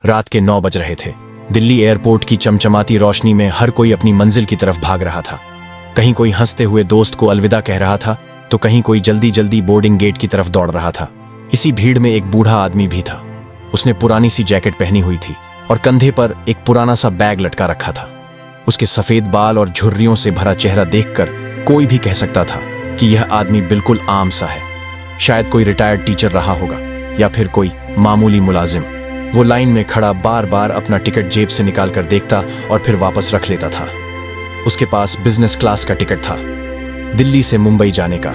रात के 9 बज रहे थे। दिल्ली एयरपोर्ट की चमचमाती रोशनी में हर कोई अपनी मंजिल की तरफ भाग रहा था। कहीं कोई हंसते हुए दोस्त को अलविदा कह रहा था, तो कहीं कोई जल्दी जल्दी बोर्डिंग गेट की तरफ दौड़ रहा था। इसी भीड़ में एक बूढ़ा आदमी भी था। उसने पुरानी सी जैकेट पहनी हुई थी और कंधे पर एक पुराना सा बैग लटका रखा था। उसके सफेद बाल और झुर्रियों से भरा चेहरा देखकर कोई भी कह सकता था कि यह आदमी बिल्कुल आम सा है। शायद कोई रिटायर्ड टीचर रहा होगा या फिर कोई मामूली मुलाजिम। वो लाइन में खड़ा बार बार अपना टिकट जेब से निकाल कर देखता और फिर वापस रख लेता था। उसके पास बिजनेस क्लास का टिकट था, दिल्ली से मुंबई जाने का।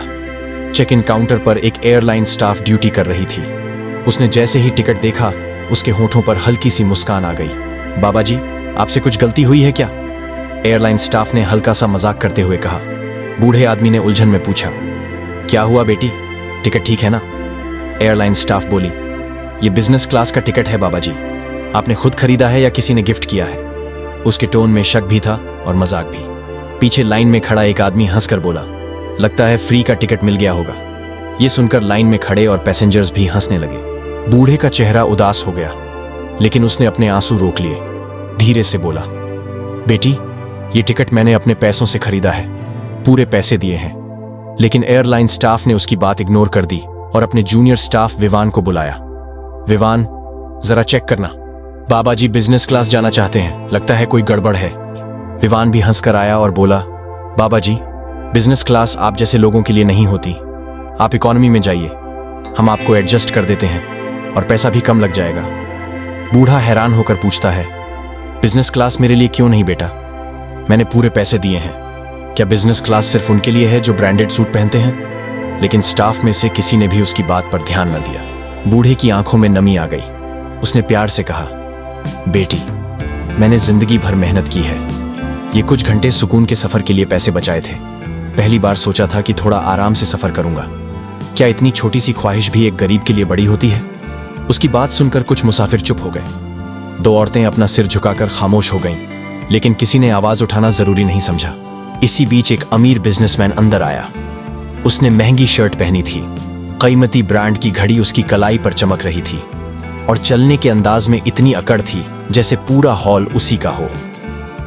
चेक इन काउंटर पर एक एयरलाइन स्टाफ ड्यूटी कर रही थी। उसने जैसे ही टिकट देखा, उसके होठों पर हल्की सी मुस्कान आ गई। बाबा जी, आपसे कुछ गलती हुई है क्या? एयरलाइन स्टाफ ने हल्का सा मजाक करते हुए कहा। बूढ़े आदमी ने उलझन में पूछा, क्या हुआ बेटी, टिकट ठीक है ना? एयरलाइन स्टाफ बोली, ये बिजनेस क्लास का टिकट है बाबा जी। आपने खुद खरीदा है या किसी ने गिफ्ट किया है? उसके टोन में शक भी था और मजाक भी। पीछे लाइन में खड़ा एक आदमी हंसकर बोला, लगता है फ्री का टिकट मिल गया होगा। ये सुनकर लाइन में खड़े और पैसेंजर्स भी हंसने लगे। बूढ़े का चेहरा उदास हो गया, लेकिन उसने अपने आंसू रोक लिए। धीरे से बोला, बेटी, ये टिकट मैंने अपने पैसों से खरीदा है, पूरे पैसे दिए हैं। लेकिन एयरलाइन स्टाफ ने उसकी बात इग्नोर कर दी और अपने जूनियर स्टाफ विवान को बुलाया। विवान, जरा चेक करना, बाबा जी बिजनेस क्लास जाना चाहते हैं, लगता है कोई गड़बड़ है। विवान भी हंसकर आया और बोला, बाबा जी, बिजनेस क्लास आप जैसे लोगों के लिए नहीं होती। आप इकोनॉमी में जाइए, हम आपको एडजस्ट कर देते हैं और पैसा भी कम लग जाएगा। बूढ़ा हैरान होकर पूछता है, बिजनेस क्लास मेरे लिए क्यों नहीं बेटा? मैंने पूरे पैसे दिए हैं। क्या बिजनेस क्लास सिर्फ उनके लिए है जो ब्रांडेड सूट पहनते हैं? लेकिन स्टाफ में से किसी ने भी उसकी बात पर ध्यान न दिया। बूढ़े की आंखों में नमी आ गई। उसने प्यार से कहा, बेटी, मैंने जिंदगी भर मेहनत की है। ये कुछ घंटे सुकून के सफर के लिए पैसे बचाए थे। पहली बार सोचा था कि थोड़ा आराम से सफर करूंगा। क्या इतनी छोटी सी ख्वाहिश भी एक गरीब के लिए बड़ी होती है? उसकी बात सुनकर कुछ मुसाफिर चुप हो गए। 2 औरतें अपना सिर झुकाकर खामोश हो गईं, लेकिन किसी ने आवाज उठाना जरूरी नहीं समझा। इसी बीच एक अमीर बिजनेसमैन अंदर आया। उसने महंगी शर्ट पहनी थी, कीमती ब्रांड की घड़ी उसकी कलाई पर चमक रही थी और चलने के अंदाज में इतनी अकड़ थी जैसे पूरा हॉल उसी का हो।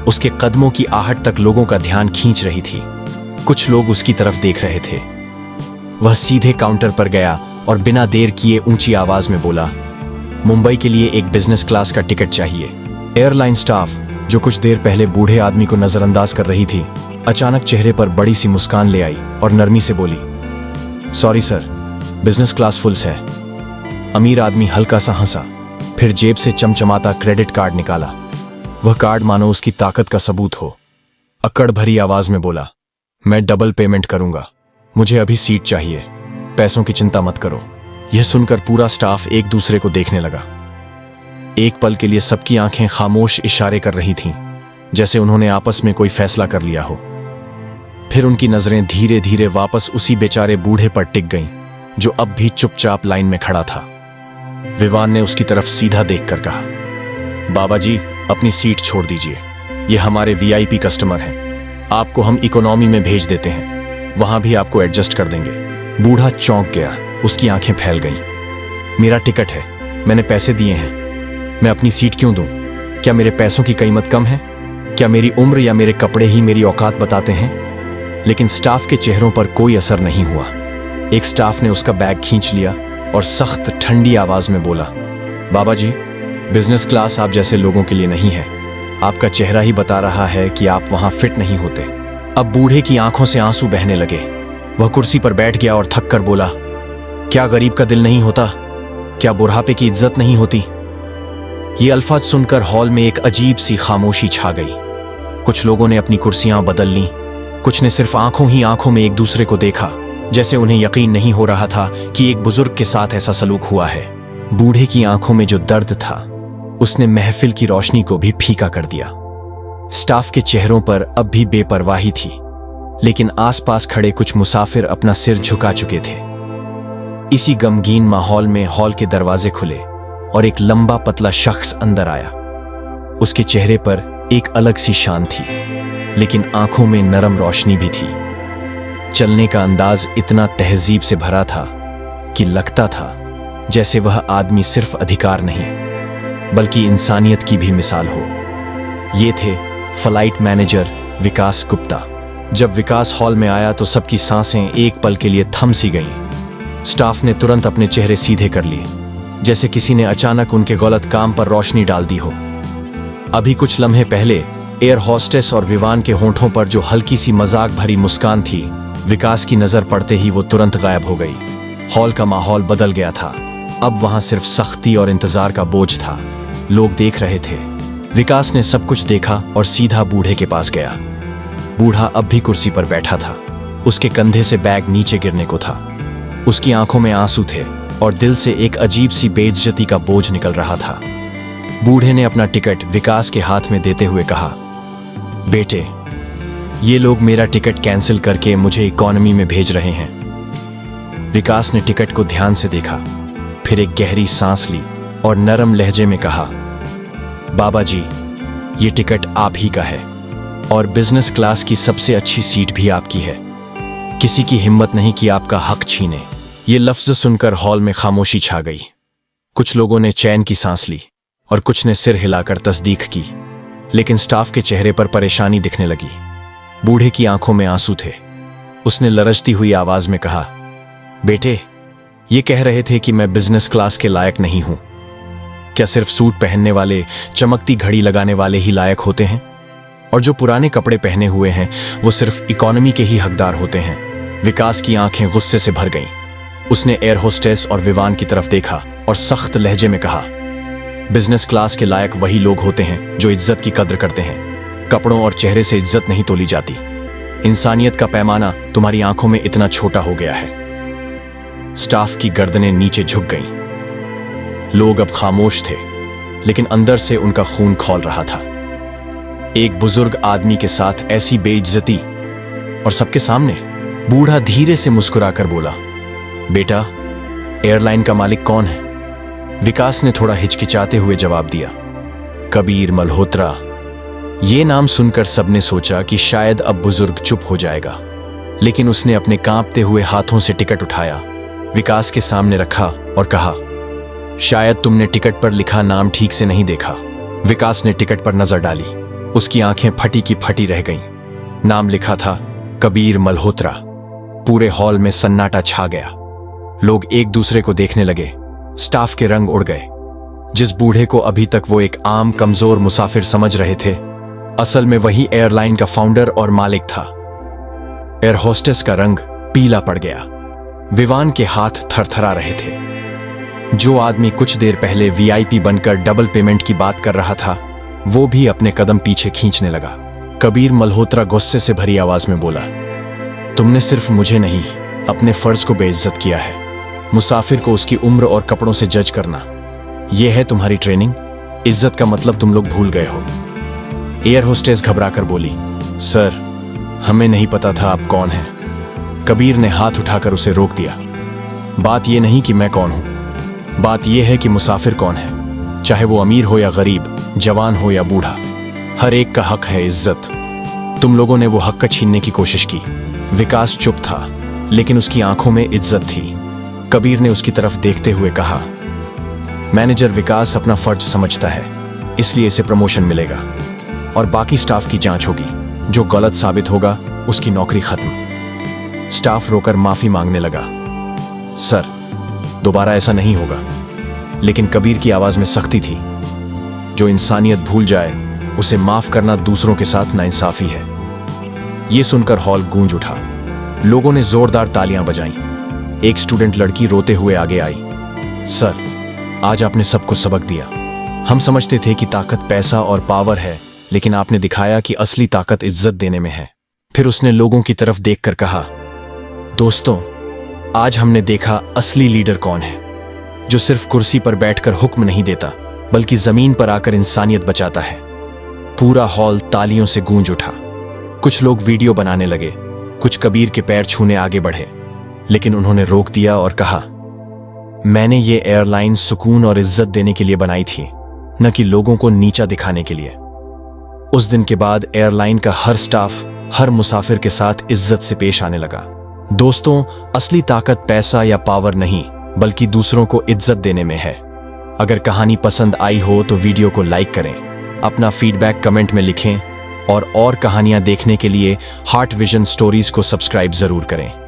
उसके कदमों की आहट तक लोगों का ध्यान खींच रही थी। कुछ लोग उसकी तरफ देख रहे थे। वह सीधे काउंटर पर गया और बिना देर किए ऊंची आवाज में बोला, मुंबई के लिए एक बिजनेस क्लास का टिकट चाहिए। एयरलाइन स्टाफ, जो कुछ देर पहले बूढ़े आदमी को नजरअंदाज कर रही थी, अचानक चेहरे पर बड़ी सी मुस्कान ले आई और नरमी से बोली, सॉरी सर, बिजनेस क्लास फुल्स है। अमीर आदमी हल्का सा हंसा, फिर जेब से चमचमाता क्रेडिट कार्ड निकाला। वह कार्ड मानो उसकी ताकत का सबूत हो। अकड़ भरी आवाज में बोला, मैं डबल पेमेंट करूंगा, मुझे अभी सीट चाहिए, पैसों की चिंता मत करो। यह सुनकर पूरा स्टाफ एक दूसरे को देखने लगा। एक पल के लिए सबकी आंखें खामोश इशारे कर रही थीं, जैसे उन्होंने आपस में कोई फैसला कर लिया हो। फिर उनकी नजरें धीरे धीरे वापस उसी बेचारे बूढ़े पर टिक गईं, जो अब भी चुपचाप लाइन में खड़ा था। विवान ने उसकी तरफ सीधा देखकर कहा, बाबा जी, अपनी सीट छोड़ दीजिए, ये हमारे वीआईपी कस्टमर हैं। आपको हम इकोनॉमी में भेज देते हैं, वहां भी आपको एडजस्ट कर देंगे। बूढ़ा चौंक गया, उसकी आंखें फैल गईं। मेरा टिकट है, मैंने पैसे दिए हैं, मैं अपनी सीट क्यों दूं? क्या मेरे पैसों की कीमत कम है? क्या मेरी उम्र या मेरे कपड़े ही मेरी औकात बताते हैं? लेकिन स्टाफ के चेहरों पर कोई असर नहीं हुआ। एक स्टाफ ने उसका बैग खींच लिया और सख्त ठंडी आवाज में बोला, बाबा जी, बिजनेस क्लास आप जैसे लोगों के लिए नहीं है। आपका चेहरा ही बता रहा है कि आप वहां फिट नहीं होते। अब बूढ़े की आंखों से आंसू बहने लगे। वह कुर्सी पर बैठ गया और थक कर बोला, क्या गरीब का दिल नहीं होता? क्या बुढ़ापे की इज्जत नहीं होती? ये अल्फाज सुनकर हॉल में एक अजीब सी खामोशी छा गई। कुछ लोगों ने अपनी कुर्सियां बदल लीं, कुछ ने सिर्फ आंखों ही आंखों में एक दूसरे को देखा, जैसे उन्हें यकीन नहीं हो रहा था कि एक बुजुर्ग के साथ ऐसा सलूक हुआ है। बूढ़े की आंखों में जो दर्द था, उसने महफिल की रोशनी को भी फीका कर दिया। स्टाफ के चेहरों पर अब भी बेपरवाही थी, लेकिन आसपास खड़े कुछ मुसाफिर अपना सिर झुका चुके थे। इसी गमगीन माहौल में हॉल के दरवाजे खुले और एक लंबा पतला शख्स अंदर आया। उसके चेहरे पर एक अलग सी शान थी, लेकिन आंखों में नरम रोशनी भी थी। चलने का अंदाज इतना तहजीब से भरा था कि लगता था जैसे वह आदमी सिर्फ अधिकार नहीं, बल्कि इंसानियत की भी मिसाल हो। ये थे फ्लाइट मैनेजर विकास गुप्ता। जब विकास हॉल में आया तो सबकी सांसें एक पल के लिए थम सी गईं। स्टाफ ने तुरंत अपने चेहरे सीधे कर लिए, जैसे किसी ने अचानक उनके गलत काम पर रोशनी डाल दी हो। अभी कुछ लम्हे पहले एयर होस्टेस और विवान के होंठों पर जो हल्की सी मजाक भरी मुस्कान थी, विकास की नजर पड़ते ही वो तुरंत गायब हो गई। हॉल का माहौल बदल गया था। अब वहां सिर्फ सख्ती और इंतजार का बोझ था। लोग देख रहे थे। विकास ने सब कुछ देखा और सीधा बूढ़े के पास गया। बूढ़ा अब भी कुर्सी पर बैठा था। उसके कंधे से बैग नीचे गिरने को था। उसकी आंखों में आंसू थे और दिल से एक अजीब सी बेइज्जती का बोझ निकल रहा था। बूढ़े ने अपना टिकट विकास के हाथ में देते हुए कहा, बेटे, ये लोग मेरा टिकट कैंसिल करके मुझे इकोनॉमी में भेज रहे हैं। विकास ने टिकट को ध्यान से देखा, फिर एक गहरी सांस ली और नरम लहजे में कहा, बाबा जी, ये टिकट आप ही का है और बिजनेस क्लास की सबसे अच्छी सीट भी आपकी है। किसी की हिम्मत नहीं कि आपका हक छीने। ये लफ्ज सुनकर हॉल में खामोशी छा गई। कुछ लोगों ने चैन की सांस ली और कुछ ने सिर हिलाकर तस्दीक की, लेकिन स्टाफ के चेहरे पर परेशानी दिखने लगी। बूढ़े की आंखों में आंसू थे। उसने लरजती हुई आवाज में कहा, बेटे, ये कह रहे थे कि मैं बिजनेस क्लास के लायक नहीं हूं। क्या सिर्फ सूट पहनने वाले, चमकती घड़ी लगाने वाले ही लायक होते हैं? और जो पुराने कपड़े पहने हुए हैं वो सिर्फ इकोनॉमी के ही हकदार होते हैं? विकास की आंखें गुस्से से भर गईं। उसने एयर होस्टेस और विवान की तरफ देखा और सख्त लहजे में कहा, बिजनेस क्लास के लायक वही लोग होते हैं जो इज्जत की कद्र करते हैं। कपड़ों और चेहरे से इज्जत नहीं तोली जाती। इंसानियत का पैमाना तुम्हारी आंखों में इतना छोटा हो गया है। स्टाफ की गर्दनें नीचे झुक गईं। लोग अब खामोश थे, लेकिन अंदर से उनका खून खौल रहा था। एक बुजुर्ग आदमी के साथ ऐसी बेइज्जती और सबके सामने। बूढ़ा धीरे से मुस्कुराकर बोला, बेटा, एयरलाइन का मालिक कौन है? विकास ने थोड़ा हिचकिचाते हुए जवाब दिया, कबीर मल्होत्रा। ये नाम सुनकर सबने सोचा कि शायद अब बुजुर्ग चुप हो जाएगा, लेकिन उसने अपने कांपते हुए हाथों से टिकट उठाया, विकास के सामने रखा और कहा, शायद तुमने टिकट पर लिखा नाम ठीक से नहीं देखा। विकास ने टिकट पर नजर डाली। उसकी आंखें फटी की फटी रह गईं। नाम लिखा था कबीर मल्होत्रा। पूरे हॉल में सन्नाटा छा गया। लोग एक दूसरे को देखने लगे। स्टाफ के रंग उड़ गए। जिस बूढ़े को अभी तक वो एक आम कमजोर मुसाफिर समझ रहे थे, असल में वही एयरलाइन का फाउंडर और मालिक था। एयर होस्टेस का रंग पीला पड़ गया। विवान के हाथ थरथरा रहे थे। जो आदमी कुछ देर पहले वीआईपी बनकर डबल पेमेंट की बात कर रहा था, वो भी अपने कदम पीछे खींचने लगा। कबीर मल्होत्रा गुस्से से भरी आवाज में बोला, तुमने सिर्फ मुझे नहीं, अपने फर्ज को बेइज्जत किया है। मुसाफिर को उसकी उम्र और कपड़ों से जज करना, यह है तुम्हारी ट्रेनिंग? इज्जत का मतलब तुम लोग भूल गए हो। एयर होस्टेस घबराकर बोली, सर, हमें नहीं पता था आप कौन हैं। कबीर ने हाथ उठाकर उसे रोक दिया। बात यह नहीं कि मैं कौन हूं, बात यह है कि मुसाफिर कौन है। चाहे वो अमीर हो या गरीब, जवान हो या बूढ़ा, हर एक का हक है इज्जत। तुम लोगों ने वो हक छीनने की कोशिश की। विकास चुप था, लेकिन उसकी आंखों में इज्जत थी। कबीर ने उसकी तरफ देखते हुए कहा, मैनेजर विकास अपना फर्ज समझता है, इसलिए इसे प्रमोशन मिलेगा और बाकी स्टाफ की जांच होगी। जो गलत साबित होगा उसकी नौकरी खत्म। स्टाफ रोकर माफी मांगने लगा। सर, दोबारा ऐसा नहीं होगा। लेकिन कबीर की आवाज में सख्ती थी। जो इंसानियत भूल जाए, उसे माफ करना दूसरों के साथ नाइंसाफी है। यह सुनकर हॉल गूंज उठा। लोगों ने जोरदार तालियां बजाईं। एक स्टूडेंट लड़की रोते हुए आगे आई, सर, आज आपने सबको सबक दिया। हम समझते थे कि ताकत पैसा और पावर है, लेकिन आपने दिखाया कि असली ताकत इज्जत देने में है। फिर उसने लोगों की तरफ देखकर कहा, दोस्तों, आज हमने देखा असली लीडर कौन है, जो सिर्फ कुर्सी पर बैठकर हुक्म नहीं देता, बल्कि जमीन पर आकर इंसानियत बचाता है। पूरा हॉल तालियों से गूंज उठा। कुछ लोग वीडियो बनाने लगे, कुछ कबीर के पैर छूने आगे बढ़े, लेकिन उन्होंने रोक दिया और कहा, मैंने ये एयरलाइन सुकून और इज्जत देने के लिए बनाई थी, न कि लोगों को नीचा दिखाने के लिए। उस दिन के बाद एयरलाइन का हर स्टाफ हर मुसाफिर के साथ इज्जत से पेश आने लगा। दोस्तों, असली ताकत पैसा या पावर नहीं, बल्कि दूसरों को इज्जत देने में है। अगर कहानी पसंद आई हो तो वीडियो को लाइक करें, अपना फीडबैक कमेंट में लिखें और कहानियां देखने के लिए हार्ट विजन स्टोरीज को सब्सक्राइब जरूर करें।